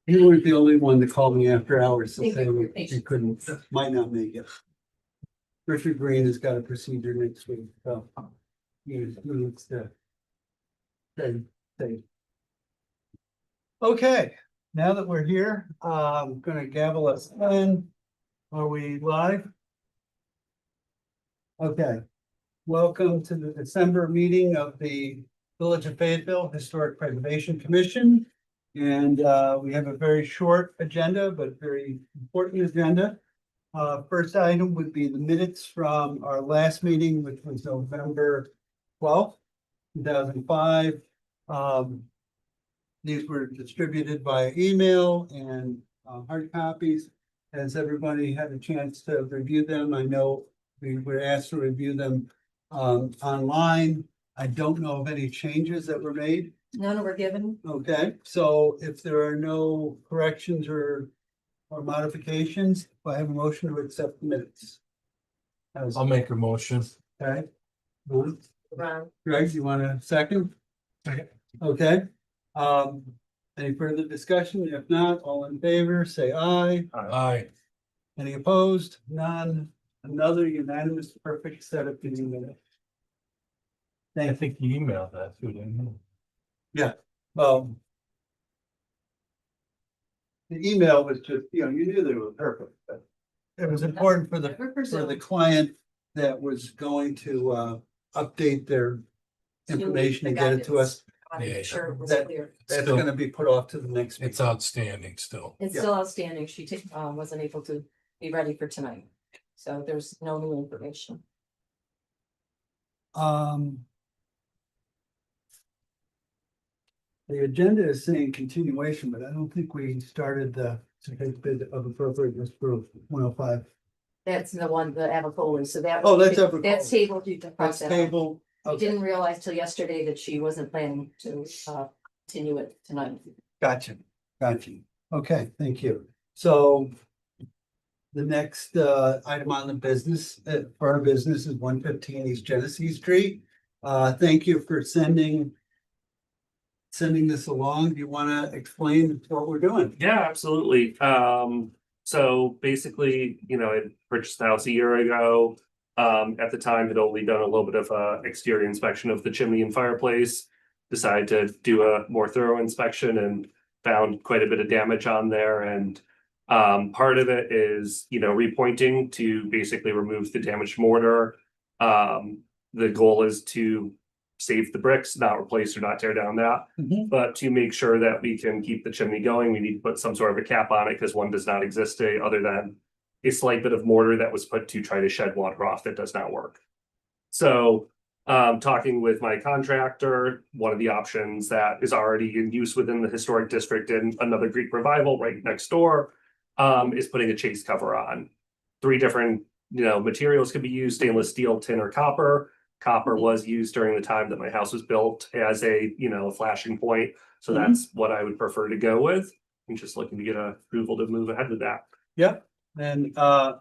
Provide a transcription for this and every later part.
You weren't the only one to call me after hours to say you couldn't, might not make it. Richard Green has got a procedure next week, so he needs to stay. Okay, now that we're here, I'm gonna gavel us in. Are we live? Okay, welcome to the December meeting of the Village of Fayetteville Historic Preservation Commission. And we have a very short agenda, but very important agenda. First item would be the minutes from our last meeting, which was November 12th, 2005. These were distributed by email and hard copies. Has everybody had a chance to review them? I know we were asked to review them online. I don't know of any changes that were made. None were given. Okay, so if there are no corrections or modifications, I have a motion to accept the minutes. I'll make a motion. Okay. Ron. Greg, you want a second? Second. Okay. Any further discussion? If not, all in favor, say aye. Aye. Any opposed? None. Another unanimous, perfect set of meeting minutes. I think you emailed that too, didn't you? Well, the email was just, you knew they were perfect, but it was important for the client that was going to update their information and get it to us. Yeah, Sure, it was that- clear. That's Still- gonna be put off to the next meeting. It's outstanding still. It's Yeah. still outstanding. She wasn't able to be ready for tonight. So there's no new information. The agenda is saying continuation, but I don't think we started the bid of appropriateness for 105. That's the one, the Avicoli, so that. Oh, that's Avicoli. That's tabled. You can cross That's that out. table. I Okay, didn't realize till yesterday that she wasn't planning to continue it tonight. gotcha. Okay, thank you. So the next item on the business, for our business is 115 East Genesee Street. Thank you for sending this along. Do you want to explain what we're doing? Yeah, absolutely. So basically, I purchased the house a year ago. At the time, had only done a little bit of exterior inspection of the chimney and fireplace. Decided to do a more thorough inspection and found quite a bit of damage on there. And part of it is, repointing to basically remove the damaged mortar. The goal is to save the bricks, not replace or not tear down that. But to make sure that we can keep the chimney going, we need to put some sort of a cap on it because one does not exist today other than a slight bit of mortar that was put to try to shed water off that does not work. So talking with my contractor, one of the options that is already in use within the historic district in another Greek revival right next door is putting a chase cover on. 3 different materials could be used: stainless steel, tin, or copper. Copper was used during the time that my house was built as a flashing point. So that's what I would prefer to go with. I'm just looking to get approval to move ahead with that. Yep, and I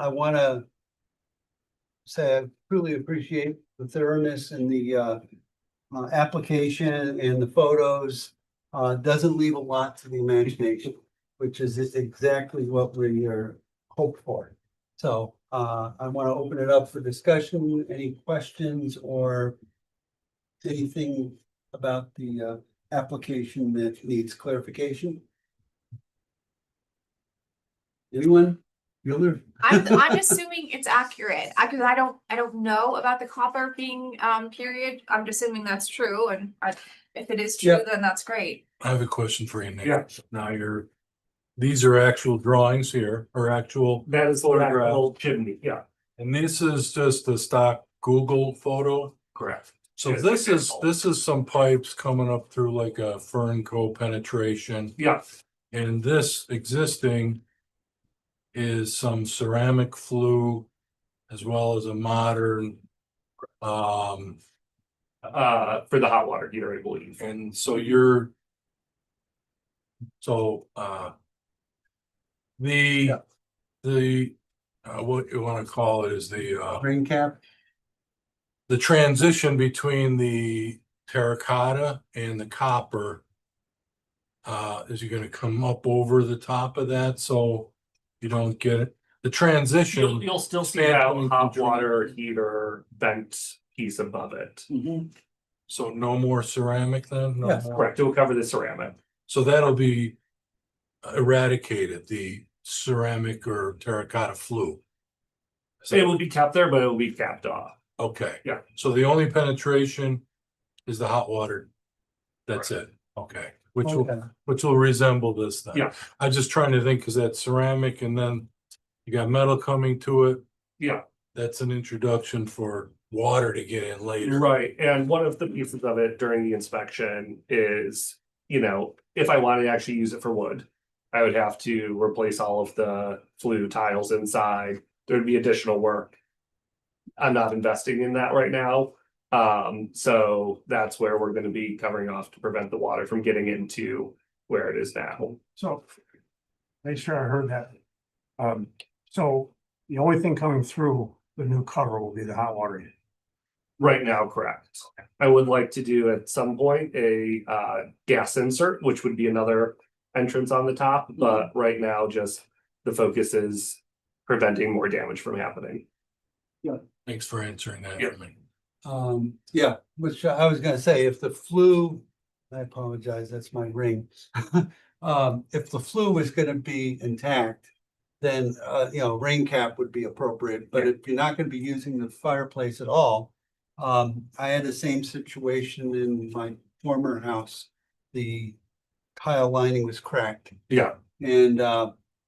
want to say I truly appreciate the thoroughness and the application and the photos. Doesn't leave a lot to the imagination, which is exactly what we are hoped for. So I want to open it up for discussion. Any questions or anything about the application that needs clarification? Anyone? Bueller? I'm assuming it's accurate, because I don't know about the copper being period. I'm assuming that's true, and if it is true, Yeah. then that's great. I have a question for you, Nick. Yeah. Now these are actual drawings here, or actual, That is the Photograph. actual chimney. Yeah, and this is just a stock Google photo. correct. So Yes, this example. is some pipes coming up through like a fern penetration. Yeah, And this existing is some ceramic flue as well as a modern. for the hot water heater, I believe. And so what you want to call it is Ring cap? the transition between the terracotta and the copper is he gonna come up over the top of that, so you don't get it? The transition. You'll still see Stand that coming hot from water heater vent piece above it. So no more ceramic then? No Yes, more? Correct, it will cover the ceramic. So that'll be eradicated, the ceramic or terracotta flue. So it will be kept there, but it will be capped off. Okay. Yeah. So the only penetration is the hot water. That's it. Okay. Okay. Which will resemble this then. Yeah. I'm just trying to think, cause that's ceramic and then you got metal coming to it. Yeah, That's an introduction for water to get in later. right. And one of the pieces of it during the inspection is, you know, if I wanted to actually use it for wood, I would have to replace all of the flue tiles inside. There'd be additional work. I'm not investing in that right now. So that's where we're gonna be covering off to prevent the water from getting into where it is now. So, make sure I heard that. So the only thing coming through the new cover will be the hot water heater. Right now, correct. I would like to do at some point a gas insert, which would be another entrance on the top, but right now just the focus is preventing more damage from happening. Thanks for answering that Yeah. for me. Yeah, which I was gonna say, if the flue, I apologize, that's my ring. If the flue was gonna be intact, then, rain cap would be appropriate, but if you're not gonna be using the fireplace at all. I had the same situation in my former house. The tile lining was cracked Yeah, and,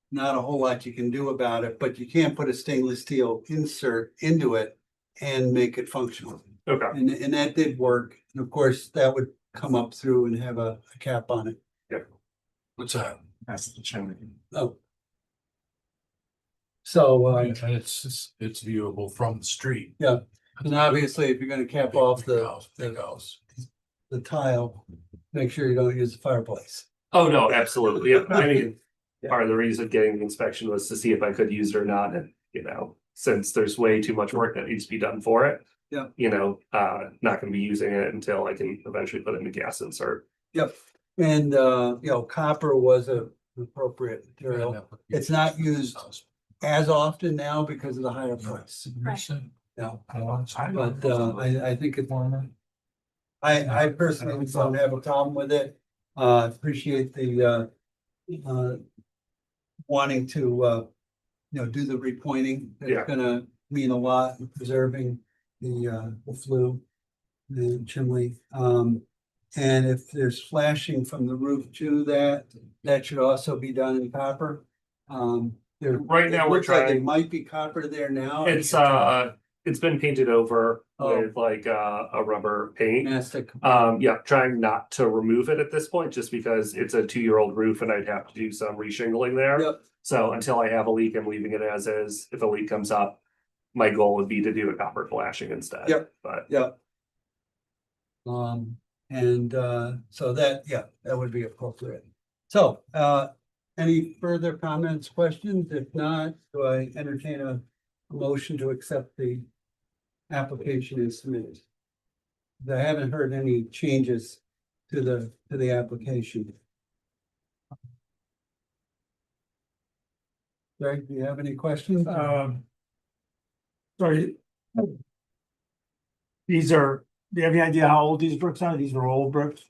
not a whole lot you can do about it, but you can put a stainless steel insert into it and make it functional. okay, And that did work. And of course, that would come up through and have a cap on it. What's that? That's the chimney. Oh. So, And it's viewable from the street. and obviously, if you're gonna cap off Big house, big house. the tile, make sure you don't use the fireplace. oh no, absolutely, yeah, I mean. Yeah. Part of the reason getting the inspection was to see if I could use it or not, and since there's way too much work that needs to be done for it. Yeah. Not gonna be using it until I can eventually put in a gas insert. Yep. And, copper was a appropriate material. It's not used as often now because of the higher price. No, but, I think it's. I personally don't have a problem with it. Appreciate the, wanting to, do the repointing. Yeah. It's gonna mean a lot in preserving the flue, the chimney. And if there's flashing from the roof to that, that should also be done in copper. Right now, it we're looks like trying- It might be copper there now. It's been painted over Oh. with like a rubber paint. Mastic. Yeah, trying not to remove it at this point, just because it's a 2-year-old roof and I'd have to do some reshingling there. Yep, So until I have a leak, I'm leaving it as is. If a leak comes up, my goal would be to do a copper flashing instead. Yep. But yep. So that would be appropriate. So, any further comments, questions? If not, do I entertain a motion to accept the application as submitted? I haven't heard any changes to the application. Greg, do you have any questions? Sorry. These are, do you have any idea how old these bricks are? These are old bricks?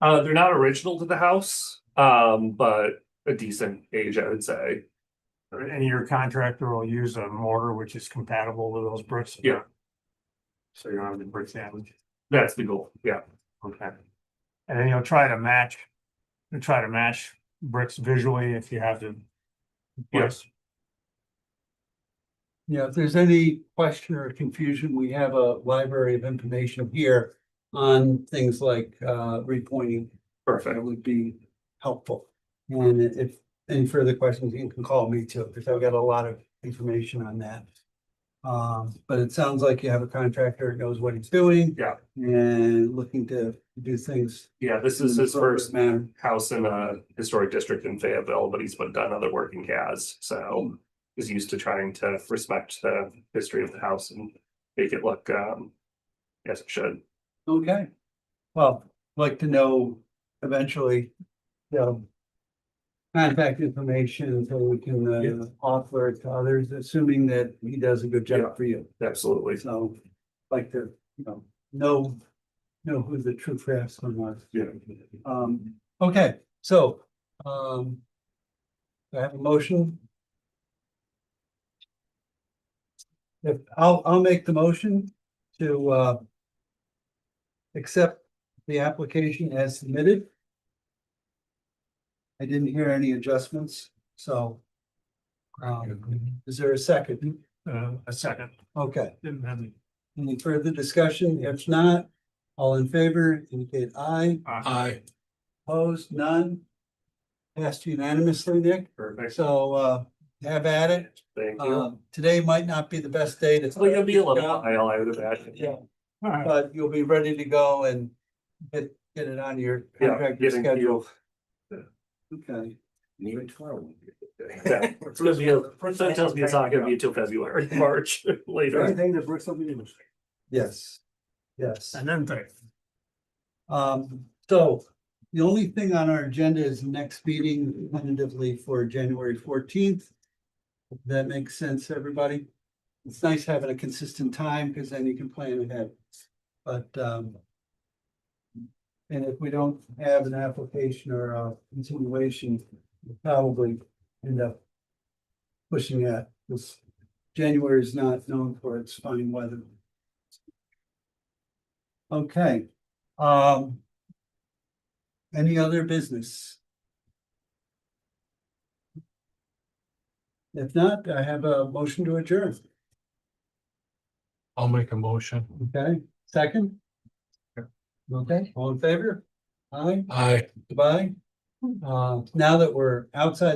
they're not original to the house, but a decent age, I would say. And your contractor will use a mortar which is compatible with those bricks? Yeah. So you don't have the brick damage? That's the goal, yeah. Okay. And then you'll try to match bricks visually if you have to. Yes. Yeah, if there's any question or confusion, we have a library of information here on things like repointing. Perfect. That would be helpful. And if any further questions, you can call me too, because I've got a lot of information on that. But it sounds like you have a contractor who knows what he's doing. Yeah. And looking to do things. Yeah, this in is an his appropriate first manner. house in a historic district in Fayetteville, but he's done other work in CAS, so he's used to trying to respect the history of the house and make it look as it should. Okay. Well, I'd like to know eventually the contact information so we can offer it to others, assuming that he does a good Yeah. job for you. Absolutely. So like to, know who the true craftsman was. Yeah. Okay, so, I have a motion. I'll make the motion to, accept the application as submitted. I didn't hear any adjustments, so. Is there a second? A second, Okay, didn't have any. any further discussion? If not, all in favor, indicate aye. Aye. Opposed, none. Passed unanimously, Nick. Perfect. So, have at it. Thank you. Today might not be the best day to. It's only gonna be a little while, I would imagine. Yeah, All right, but you'll be ready to go and get it on your Yeah, contractor getting schedule. you. Okay, Even tomorrow. Yeah, it's gonna be that tells me it's not gonna be until February, March later. anything that brings something in. yes, yes. And then they. So the only thing on our agenda is next meeting tentatively for January 14th. If that makes sense, to everybody. It's nice having a consistent time because then you can plan ahead. But, and if we don't have an application or a continuation, we'll probably end up pushing that, because January is not known for its fine weather. Okay, any other business? If not, I have a motion to adjourn. I'll make a motion. Okay, second? Okay, all in favor? Aye, Aye. goodbye. Now that we're outside